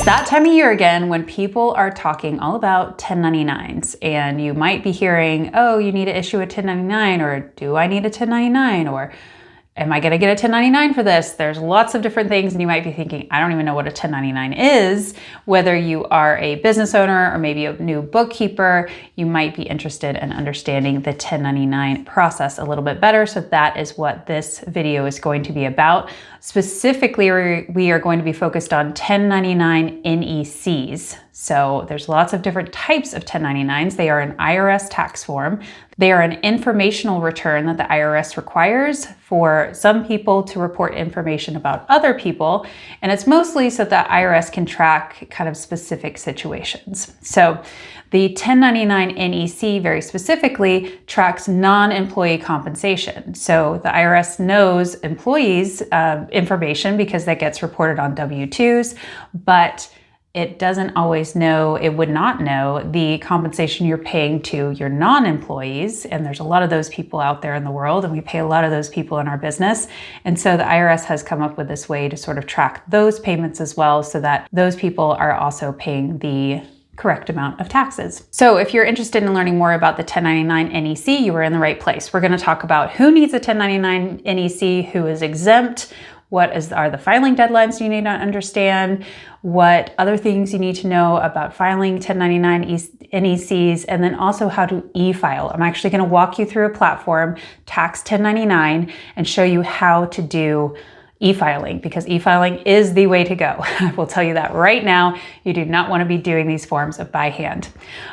that time of year again when people are talking all about 1099s, and you might be hearing, oh, you need to issue a 1099, or do I need a 1099, or am I going to get a 1099 for this? There's lots of different things, and you might be thinking, I don't even know what a 1099 is. Whether you are a business owner or maybe a new bookkeeper, you might be interested in understanding the 1099 process a little bit better. So that is what this video is going to be about. Specifically, we are going to be focused on 1099 NECs. So there's lots of different types of 1099s. They are an IRS tax form. They are an informational return that the IRS requires for some people to report information about other people. And it's mostly so that the IRS can track kind of specific situations. So the 1099 NEC very specifically tracks non-employee compensation. So the IRS knows employees' information because that gets reported on W-2s, but it doesn't always know, it would not know the compensation you're paying to your non-employees. And there's a lot of those people out there in the world, and we pay a lot of those people in our business. And so the IRS has come up with this way to sort of track those payments as well, so that those people are also paying the correct amount of taxes. So if you're interested in learning more about the 1099 NEC, you are in the right place. We're going to talk about who needs a 1099 NEC, who is exempt, what are the filing deadlines you need to understand, what other things you need to know about filing 1099 NECs, and then also how to e-file. I'm actually going to walk you through a platform, Tax 1099, and show you how to do e-filing, because e-filing is the way to go. I will tell you that right now. You do not want to be doing these forms by hand.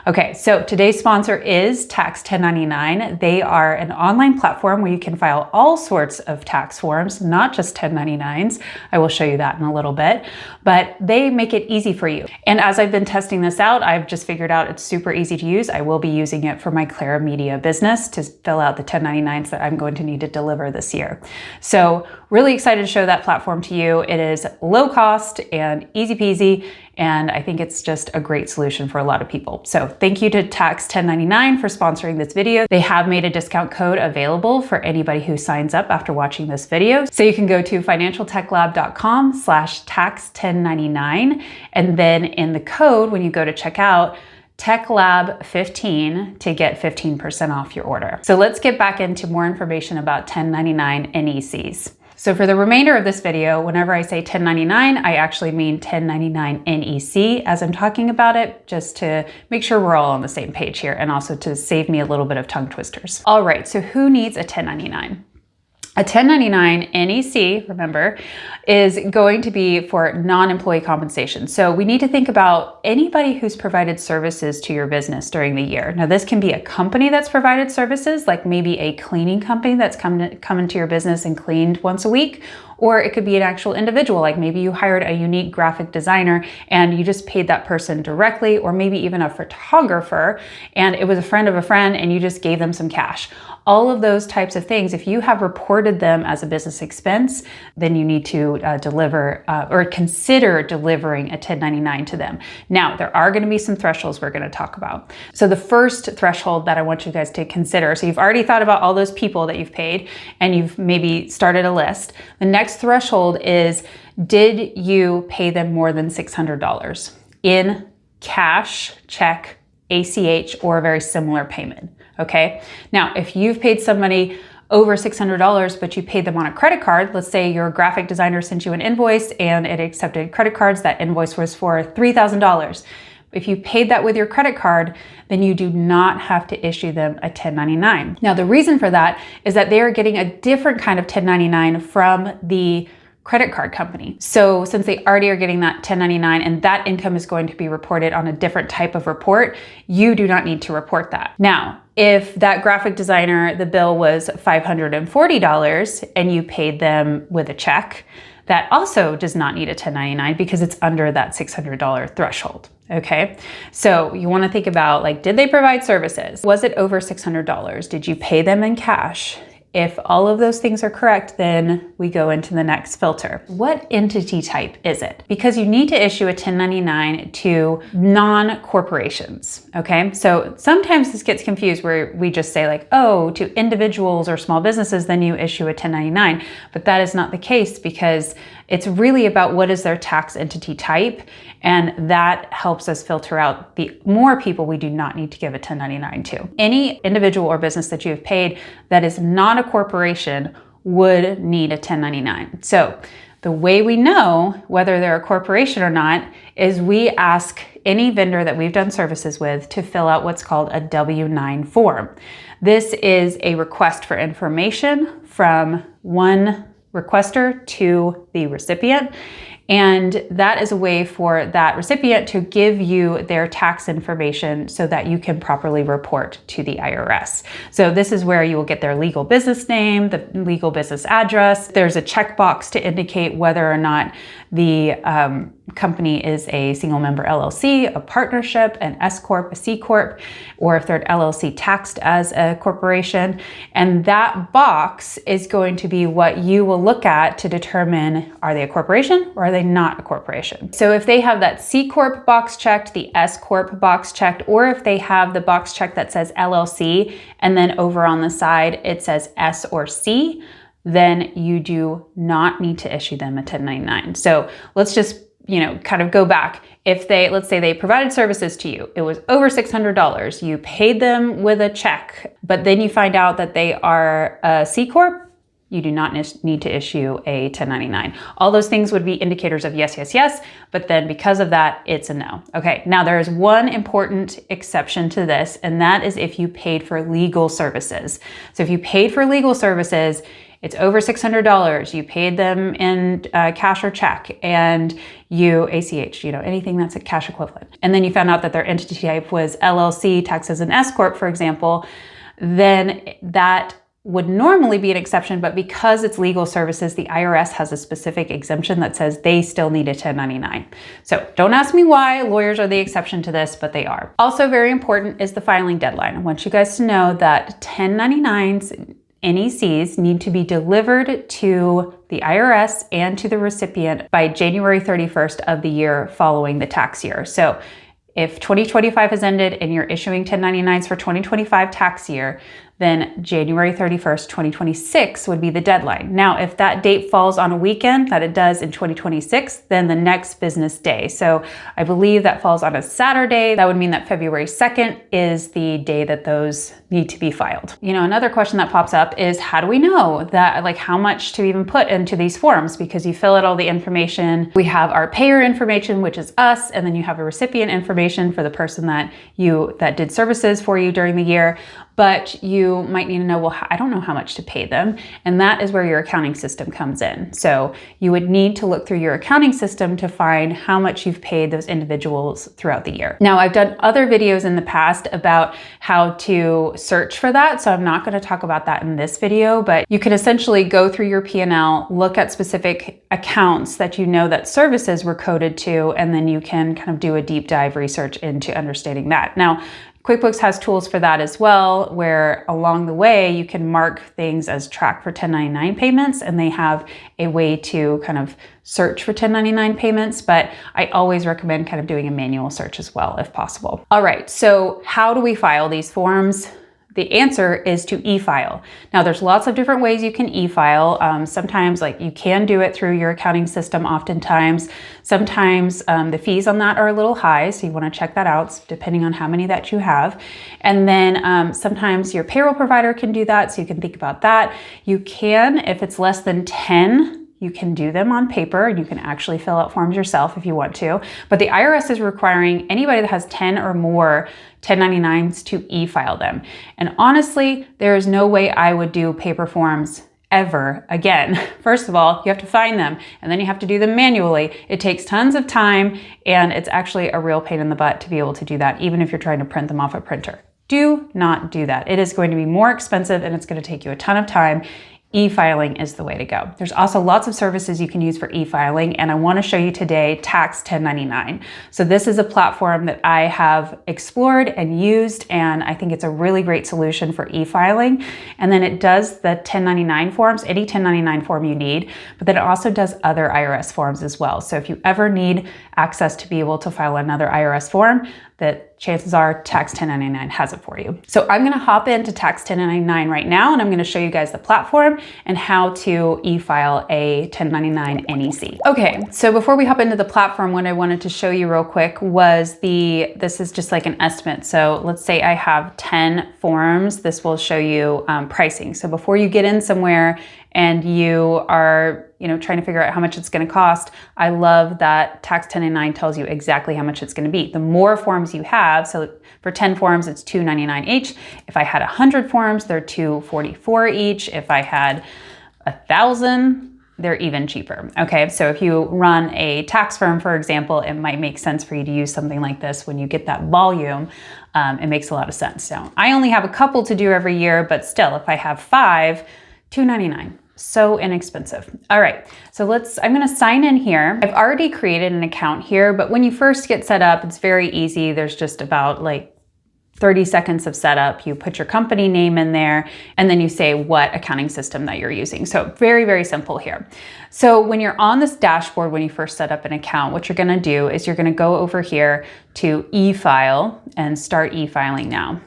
Okay, so today's sponsor is Tax 1099. They are an online platform where you can file all sorts of tax forms, not just 1099s. I will show you that in a little bit, but they make it easy for you. And as I've been testing this out, I've just figured out it's super easy to use. I will be using it for my Clara Media business to fill out the 1099s that I'm going to need to deliver this year. So really excited to show that platform to you. It is low cost and easy peasy, and I think it's just a great solution for a lot of people. So thank you to Tax 1099 for sponsoring this video. They have made a discount code available for anybody who signs up after watching this video. So you can go to financialtechlab.com/tax1099, and then in the code, when you go to checkout, TechLab15 to get 15% off your order. So let's get back into more information about 1099 NECs. So for the remainder of this video, whenever I say 1099, I actually mean 1099 NEC as I'm talking about it, just to make sure we're all on the same page here, and also to save me a little bit of tongue twisters. All right, so who needs a 1099? A 1099 NEC, remember, is going to be for non-employee compensation. So we need to think about anybody who's provided services to your business during the year. Now, this can be a company that's provided services, like maybe a cleaning company that's come into your business and cleaned once a week, or it could be an actual individual, like maybe you hired a unique graphic designer and you just paid that person directly, or maybe even a photographer and it was a friend of a friend and you just gave them some cash. All of those types of things, if you have reported them as a business expense, then you need to deliver or consider delivering a 1099 to them. Now, there are going to be some thresholds we're going to talk about. So the first threshold that I want you guys to consider, so you've already thought about all those people that you've paid and you've maybe started a list. The next threshold is, did you pay them more than $600 in cash, check, ACH, or a very similar payment? Okay. Now, if you've paid somebody over $600, but you paid them on a credit card, let's say your graphic designer sent you an invoice and it accepted credit cards, that invoice was for $3,000. If you paid that with your credit card, then you do not have to issue them a 1099. Now, the reason for that is that they are getting a different kind of 1099 from the credit card company. So since they already are getting that 1099 and that income is going to be reported on a different type of report, you do not need to report that. Now, if that graphic designer, the bill was $540 and you paid them with a check, that also does not need a 1099 because it's under that $600 threshold. Okay, so you want to think about, like, did they provide services? Was it over $600? Did you pay them in cash? If all of those things are correct, then we go into the next filter. What entity type is it? Because you need to issue a 1099 to non-corporations, okay? So sometimes this gets confused where we just say like, oh, to individuals or small businesses, then you issue a 1099. But that is not the case because it's really about what is their tax entity type, and that helps us filter out the more people we do not need to give a 1099 to. Any individual or business that you have paid that is not a corporation would need a 1099. So the way we know whether they're a corporation or not is we ask any vendor that we've done services with to fill out what's called a W-9 form. This is a request for information from one requester to the recipient. And that is a way for that recipient to give you their tax information so that you can properly report to the IRS. So this is where you will get their legal business name, the legal business address. There's a checkbox to indicate whether or not the company is a single member LLC, a partnership, an S Corp, a C Corp, or if they're an LLC taxed as a corporation. And that box is going to be what you will look at to determine, are they a corporation or are they not a corporation? So if they have that C Corp box checked, the S Corp box checked, or if they have the box check that says LLC, and then over on the side it says S or C, then you do not need to issue them a 1099. So let's just, kind of go back. If let's say they provided services to you, it was over $600, you paid them with a check, but then you find out that they are a C Corp, you do not need to issue a 1099. All those things would be indicators of yes, yes, yes, but then because of that, it's a no. Okay, now there is one important exception to this, and that is if you paid for legal services. So if you paid for legal services, it's over $600, you paid them in cash or check, and you ACH, anything that's a cash equivalent. And then you found out that their entity type was LLC, taxed as an S Corp, for example, then that would normally be an exception, but because it's legal services, the IRS has a specific exemption that says they still need a 1099. So don't ask me why, lawyers are the exception to this, but they are. Also very important is the filing deadline. I want you guys to know that 1099s, NECs need to be delivered to the IRS and to the recipient by January 31st of the year following the tax year. So if 2025 has ended and you're issuing 1099s for 2025 tax year, then January 31st, 2026 would be the deadline. Now, if that date falls on a weekend, that it does in 2026, then the next business day. So I believe that falls on a Saturday. That would mean that February 2nd is the day that those need to be filed. Another question that pops up is, how do we know that, how much to even put into these forms? Because you fill out all the information. We have our payer information, which is us, and then you have a recipient information for the person that did services for you during the year. But you might need to know, well, I don't know how much to pay them. And that is where your accounting system comes in. So you would need to look through your accounting system to find how much you've paid those individuals throughout the year. Now, I've done other videos in the past about how to search for that. So I'm not going to talk about that in this video, but you can essentially go through your P&L, look at specific accounts that that services were coded to, and then you can kind of do a deep dive research into understanding that. Now, QuickBooks has tools for that as well, where along the way you can mark things as track for 1099 payments, and they have a way to kind of search for 1099 payments, but I always recommend kind of doing a manual search as well if possible. All right, so how do we file these forms? The answer is to e-file. Now, there's lots of different ways you can e-file. Sometimes you can do it through your accounting system oftentimes. Sometimes the fees on that are a little high, so you want to check that out depending on how many that you have. And then sometimes your payroll provider can do that, so you can think about that. You can, if it's less than 10, you can do them on paper, and you can actually fill out forms yourself if you want to. But the IRS is requiring anybody that has 10 or more 1099s to e-file them. And honestly, there is no way I would do paper forms ever again. First of all, you have to find them, and then you have to do them manually. It takes tons of time, and it's actually a real pain in the butt to be able to do that, even if you're trying to print them off a printer. Do not do that. It is going to be more expensive, and it's going to take you a ton of time. e-filing is the way to go. There's also lots of services you can use for e-filing, and I want to show you today Tax 1099. So this is a platform that I have explored and used, and I think it's a really great solution for e-filing. And then it does the 1099 forms, any 1099 form you need, but then it also does other IRS forms as well. So if you ever need access to be able to file another IRS form, that chances are Tax 1099 has it for you. So I'm gonna hop into Tax 1099 right now, and I'm gonna show you guys the platform and how to e-file a 1099 NEC. Okay, so before we hop into the platform, what I wanted to show you real quick was this is just like an estimate. So let's say I have 10 forms. This will show you pricing. So before you get in somewhere and you are trying to figure out how much it's going to cost, I love that Tax 1099 tells you exactly how much it's going to be. The more forms you have, so for 10 forms, it's $2.99 each. If I had 100 forms, they're $2.44 each. If I had 1,000, they're even cheaper. Okay, so if you run a tax firm, for example, it might make sense for you to use something like this when you get that volume. It makes a lot of sense. So I only have a couple to do every year, but still, if I have 5, $2.99. So inexpensive. All right, so I'm gonna sign in here. I've already created an account here, but when you first get set up, it's very easy. There's just about like 30 seconds of setup. You put your company name in there, and then you say what accounting system that you're using. So very, very simple here. So when you're on this dashboard, when you first set up an account, what you're gonna do is you're gonna go over here to e-file and start e-filing now.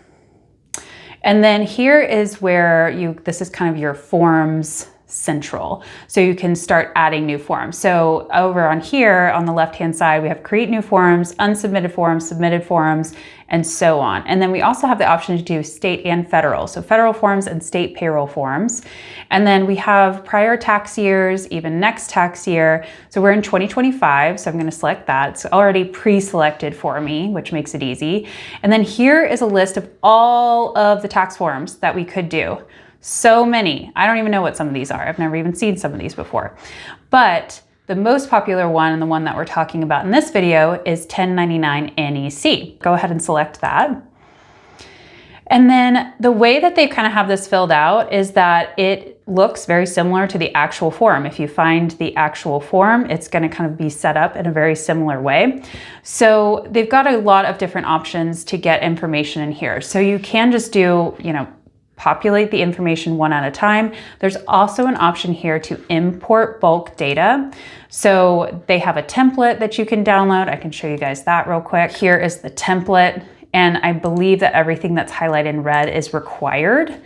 And then here is where this is kind of your forms central. So you can start adding new forms. So over on here on the left-hand side, we have create new forms, unsubmitted forms, submitted forms, and so on. And then we also have the option to do state and federal. So federal forms and state payroll forms. And then we have prior tax years, even next tax year. So we're in 2025, so I'm going to select that. It's already pre-selected for me, which makes it easy. And then here is a list of all of the tax forms that we could do. So many. I don't even know what some of these are. I've never even seen some of these before. But the most popular one, and the one that we're talking about in this video, is 1099 NEC. Go ahead and select that. And then the way that they kind of have this filled out is that it looks very similar to the actual form. If you find the actual form, it's going to kind of be set up in a very similar way. So they've got a lot of different options to get information in here. So you can just do, populate the information one at a time. There's also an option here to import bulk data. So they have a template that you can download. I can show you guys that real quick. Here is the template. And I believe that everything that's highlighted in red is required.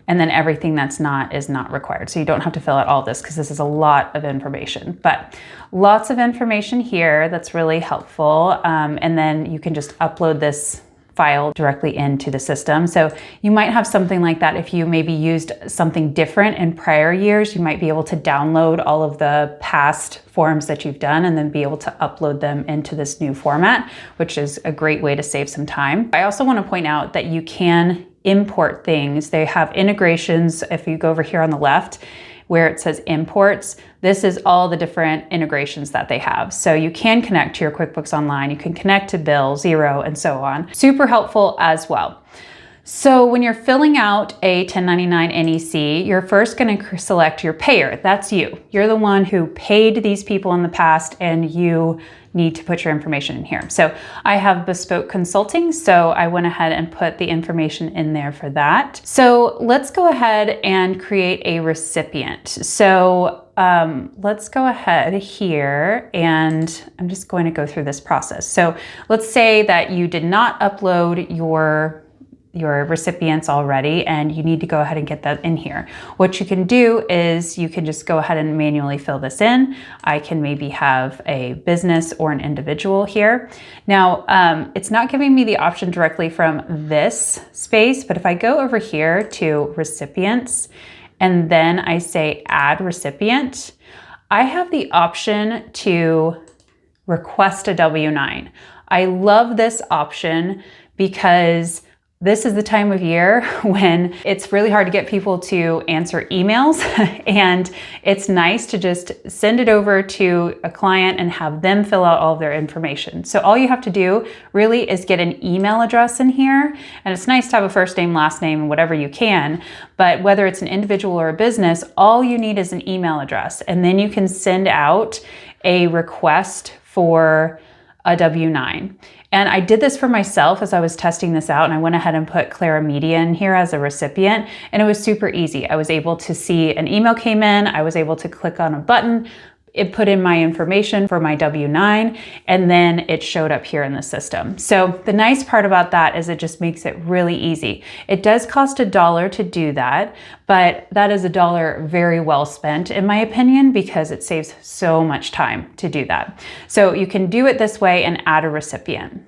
And then everything that's not is not required. So you don't have to fill out all this because this is a lot of information. But lots of information here that's really helpful. And then you can just upload this file directly into the system. So you might have something like that. If you maybe used something different in prior years, you might be able to download all of the past forms that you've done and then be able to upload them into this new format, which is a great way to save some time. I also want to point out that you can import things. They have integrations. If you go over here on the left, where it says imports, this is all the different integrations that they have. So you can connect to your QuickBooks Online, you can connect to Bill, Xero, and so on. Super helpful as well. So when you're filling out a 1099 NEC, you're first gonna select your payer. That's you. You're the one who paid these people in the past, and you need to put your information in here. So I have Bespoke Consulting, so I went ahead and put the information in there for that. So let's go ahead and create a recipient. So let's go ahead here, and I'm just going to go through this process. So let's say that you did not upload your recipients already, and you need to go ahead and get that in here. What you can do is you can just go ahead and manually fill this in. I can maybe have a business or an individual here. Now, it's not giving me the option directly from this space, but if I go over here to recipients, and then I say add recipient, I have the option to request a W-9. I love this option because This is the time of year when it's really hard to get people to answer emails, and it's nice to just send it over to a client and have them fill out all of their information. So all you have to do really is get an email address in here, and it's nice to have a first name, last name, whatever you can, but whether it's an individual or a business, all you need is an email address, and then you can send out a request for a W-9. And I did this for myself as I was testing this out, and I went ahead and put Clara Media in here as a recipient, and it was super easy. I was able to see an email came in, I was able to click on a button, it put in my information for my W-9, and then it showed up here in the system. So the nice part about that is it just makes it really easy. It does cost $1 to do that, but that is $1 very well spent in my opinion, because it saves so much time to do that. So you can do it this way and add a recipient.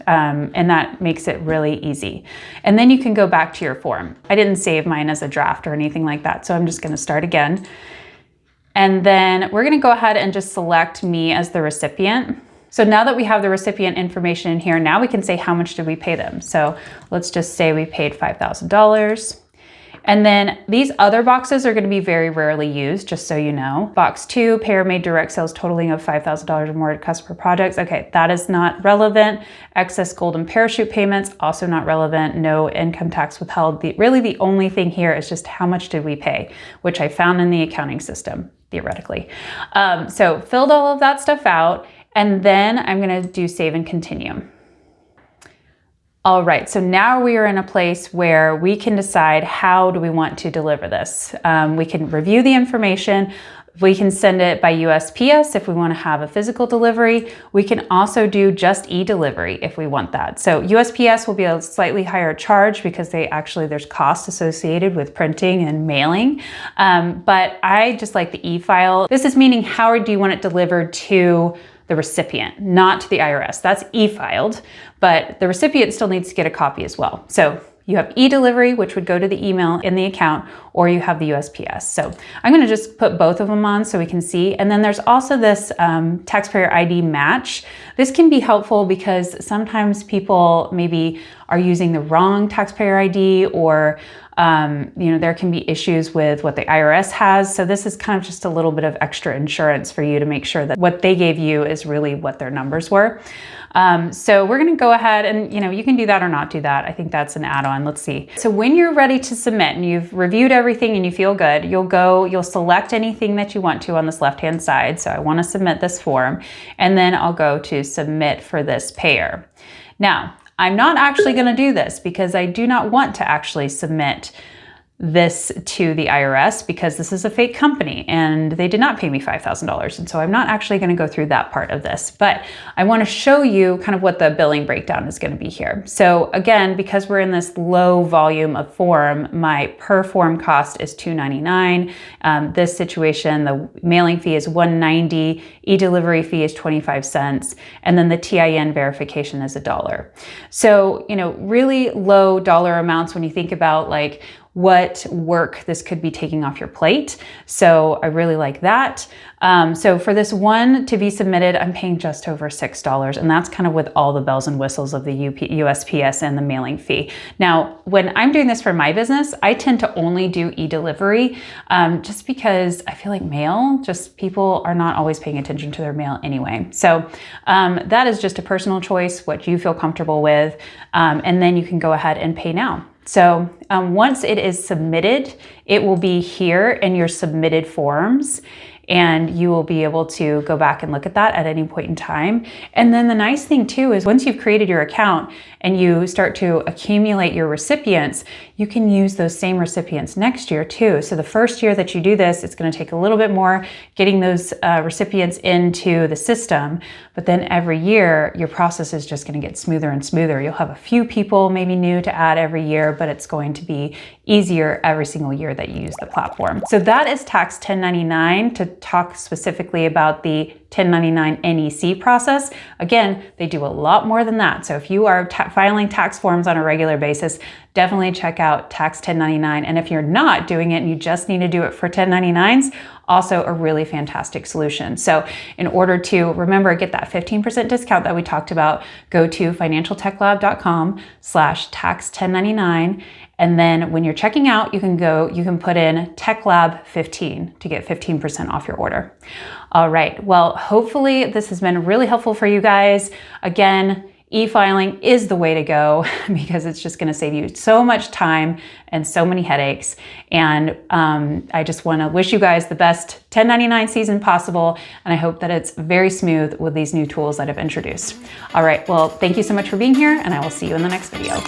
And that makes it really easy. And then you can go back to your form. I didn't save mine as a draft or anything like that, so I'm just going to start again. And then we're going to go ahead and just select me as the recipient. So now that we have the recipient information in here, now we can say how much did we pay them. So let's just say we paid $5,000. And then these other boxes are going to be very rarely used, just so you know. Box 2, payer made direct sales totaling of $5,000 or more to customer projects. Okay, that is not relevant. Excess golden parachute payments, also not relevant. No income tax withheld. Really the only thing here is just how much did we pay, which I found in the accounting system, theoretically. So filled all of that stuff out, and then I'm going to do save and continue. All right, so now we are in a place where we can decide how do we want to deliver this. We can review the information. We can send it by USPS if we want to have a physical delivery. We can also do just e-delivery if we want that. So USPS will be a slightly higher charge because there's cost associated with printing and mailing. But I just like the e-file. This is meaning how do you want it delivered to the recipient, not to the IRS. That's e-filed, but the recipient still needs to get a copy as well. So you have e-delivery, which would go to the email in the account, or you have the USPS. So I'm gonna just put both of them on so we can see. And then there's also this taxpayer ID match. This can be helpful because sometimes people maybe are using the wrong taxpayer ID, or there can be issues with what the IRS has. So this is kind of just a little bit of extra insurance for you to make sure that what they gave you is really what their numbers were. So we're going to go ahead and, you can do that or not do that. I think that's an add-on. Let's see. So when you're ready to submit and you've reviewed everything and you feel good, you'll select anything that you want to on this left-hand side. So I want to submit this form, and then I'll go to submit for this payer. Now, I'm not actually going to do this because I do not want to actually submit this to the IRS because this is a fake company and they did not pay me $5,000. And so I'm not actually going to go through that part of this, but I want to show you kind of what the billing breakdown is going to be here. So again, because we're in this low volume of form, my per form cost is $2.99. This situation, the mailing fee is $1.90, e-delivery fee is 25 cents, and then the TIN verification is $1. So, really low dollar amounts when you think about like what work this could be taking off your plate. So I really like that. So for this one to be submitted, I'm paying just over $6, and that's kind of with all the bells and whistles of the USPS and the mailing fee. Now, when I'm doing this for my business, I tend to only do e-delivery just because I feel like mail, people are not always paying attention to their mail anyway. So that is just a personal choice, what you feel comfortable with, and then you can go ahead and pay now. So once it is submitted, it will be here in your submitted forms, and you will be able to go back and look at that at any point in time. And then the nice thing too is once you've created your account and you start to accumulate your recipients, you can use those same recipients next year too. So the first year that you do this, it's going to take a little bit more getting those recipients into the system, but then every year your process is just going to get smoother and smoother. You'll have a few people maybe new to add every year, but it's going to be easier every single year that you use the platform. So that is Tax 1099. To talk specifically about the 1099 NEC process, again, they do a lot more than that. So if you are filing tax forms on a regular basis, definitely check out Tax 1099. And if you're not doing it and you just need to do it for 1099s, also a really fantastic solution. So in order to, remember, get that 15% discount that we talked about, go to financialtechlab.com/tax1099. And then when you're checking out, you can put in TechLab15 to get 15% off your order. All right, well, hopefully this has been really helpful for you guys. Again, e-filing is the way to go because it's just gonna save you so much time and so many headaches. And I just wanna wish you guys the best 1099 season possible. And I hope that it's very smooth with these new tools that I've introduced. All right, well, thank you so much for being here, and I will see you in the next video.